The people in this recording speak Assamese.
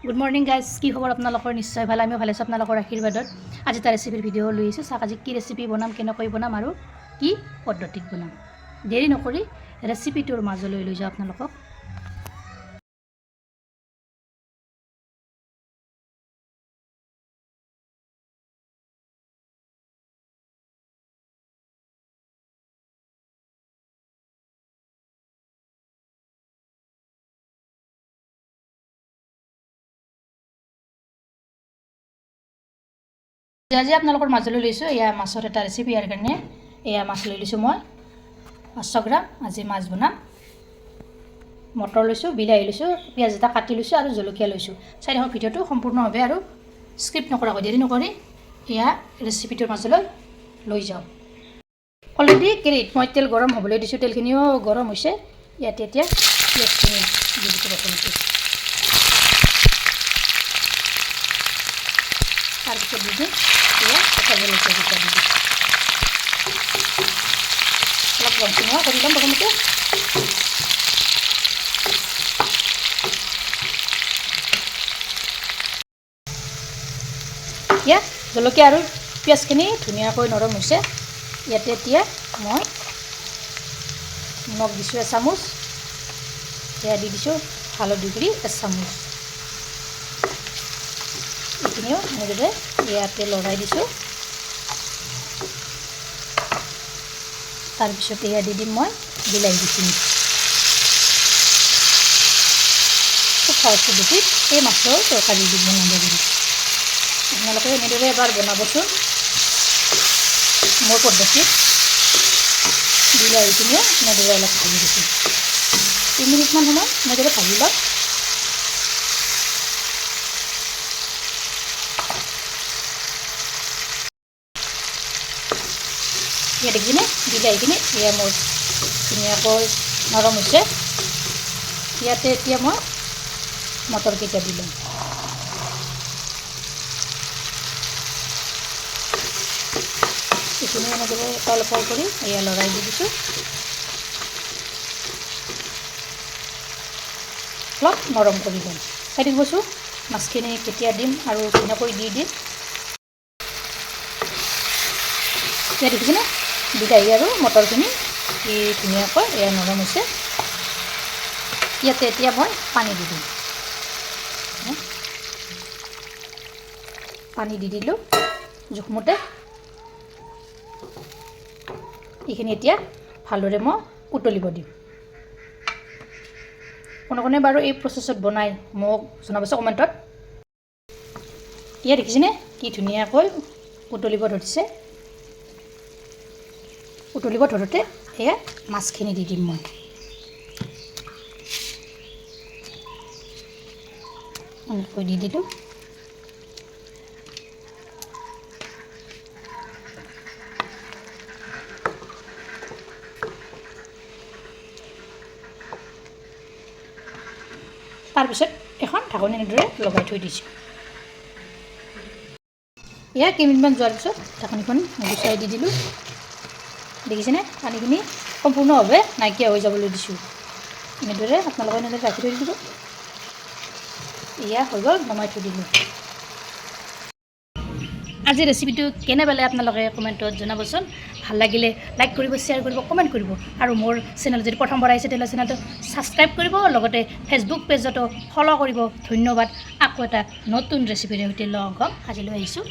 গুড মৰ্নিং গাইজ, কি খবৰ আপোনালোকৰ? নিশ্চয় ভাল, আমিও ভালে আছোঁ আপোনালোকৰ আশীৰ্বাদত। আজি এটা ৰেচিপিৰ ভিডিঅ' লৈ আহিছোঁ। চাওক আজি কি ৰেচিপি বনাম, কেনেকৈ বনাম আৰু কি পদ্ধতিত বনাম। দেৰি নকৰি ৰেচিপিটোৰ মাজলৈ লৈ যাওঁ আপোনালোকক। আজি আপোনালোকৰ মাজলৈ লৈছোঁ এয়া মাছৰ এটা ৰেচিপি। ইয়াৰ কাৰণে এয়া মাছ লৈ লৈছোঁ মই 500 গ্ৰাম। আজি মাছ বনাম। মটৰ লৈছোঁ, বিলাহী লৈছোঁ, পিঁয়াজ এটা কাটি লৈছোঁ আৰু জলকীয়া লৈছোঁ। চাই থাকক ভিডিঅ'টো সম্পূৰ্ণভাৱে আৰু স্কিপ নকৰাকৈ, দেৰি নকৰি এয়া ৰেচিপিটোৰ মাজলৈ লৈ যাওঁ। অলৰেডি কেৰাহীত মই তেল গৰম হ'বলৈ দিছোঁ। তেলখিনিও গৰম হৈছে। ইয়াতে এতিয়া পিঁয়াজখিনি দি দিছোঁ প্ৰথমতে। তাৰপিছত দি দিম এয়া কেঁচা জলকীয়া দুটা দি দিম। অলপ ৰংচঙা কৰি ল'ম প্ৰথমতে। এতিয়া জলকীয়া আৰু পিঁয়াজখিনি ধুনীয়াকৈ নৰম হৈছে। ইয়াতে এতিয়া মই নিমখ দিছোঁ এচামুচ, এয়া দি দিছোঁ হালধি গুড়ি এচামুচ। এইখিনিও এনেদৰে ইয়াতে লৰাই দিছোঁ। তাৰপিছত এয়া দি দিম মই বিলাহীখিনি। খুব সহজ পদ্ধতিত এই মাছৰ তৰকাৰী দি বনাব পাৰি। আপোনালোকে এনেদৰে এবাৰ বনাবচোন মোৰ পদ্ধতিত। বিলাহীখিনিও এনেদৰে অলপ ভাজি দিছোঁ। 3 মিনিটমান সময় এনেদৰে ভাজি লওক। এয়া দেখিছেনে বিলাহীখিনি এয়া মোৰ ধুনীয়াকৈ নৰম হৈছে। ইয়াতে এতিয়া মই মটৰকেইটা দি ল'ম। এইখিনি এনেদৰে তল ফল কৰি এয়া লৰাই দি দিছোঁ। অলপ নৰম কৰি দিম। চাই থাকিবচোন মাছখিনি কেতিয়া দিম আৰু ধুনীয়াকৈ দি দিম। এতিয়া দেখিছেনে বিলাহী আৰু মটৰখিনি ধুনীয়াকৈ এয়া নৰম হৈছে। ইয়াতে এতিয়া মই পানী দি দিম। পানী দি দিলোঁ জোখমতে। এইখিনি এতিয়া ভালদৰে মই উতলিব দিম। কোনে কোনে বাৰু এই প্ৰচেছত বনাই মোক জনাবচোন কমেণ্টত। এতিয়া দেখিছেনে কি ধুনীয়াকৈ উতলিব ধৰিছে। উতলিব ধৰোঁতে এয়া মাছখিনি দি দিম মই। এনেকৈ দি দিলোঁ। তাৰপিছত এখন ঢাকনি এনেদৰে লগাই থৈ দিছোঁ। এয়া কেইমিনিটমান যোৱাৰ পিছত ঢাকনিখন গুচাই দি দিলোঁ। দেখিছেনে পানীখিনি সম্পূৰ্ণভাৱে নাইকিয়া হৈ যাবলৈ দিছোঁ। এনেদৰে আপোনালোকে এনেদৰে ৰাখি থৈ দিব। এয়া হৈ গ'ল, নমাই থৈ দিলোঁ। আজি ৰেচিপিটো কেনে পালে আপোনালোকে কমেণ্টত জনাবচোন। ভাল লাগিলে লাইক কৰিব, শ্বেয়াৰ কৰিব, কমেণ্ট কৰিব আৰু মোৰ চেনেল যদি প্ৰথমবাৰ আহিছে তেতিয়াহ'লে চেনেলটো ছাবস্ক্ৰাইব কৰিব। লগতে ফেচবুক পেজতো ফ'ল' কৰিব। ধন্যবাদ। আকৌ এটা নতুন ৰেচিপিৰে সৈতে লগ হ'ম। আজিলৈ আহিছোঁ।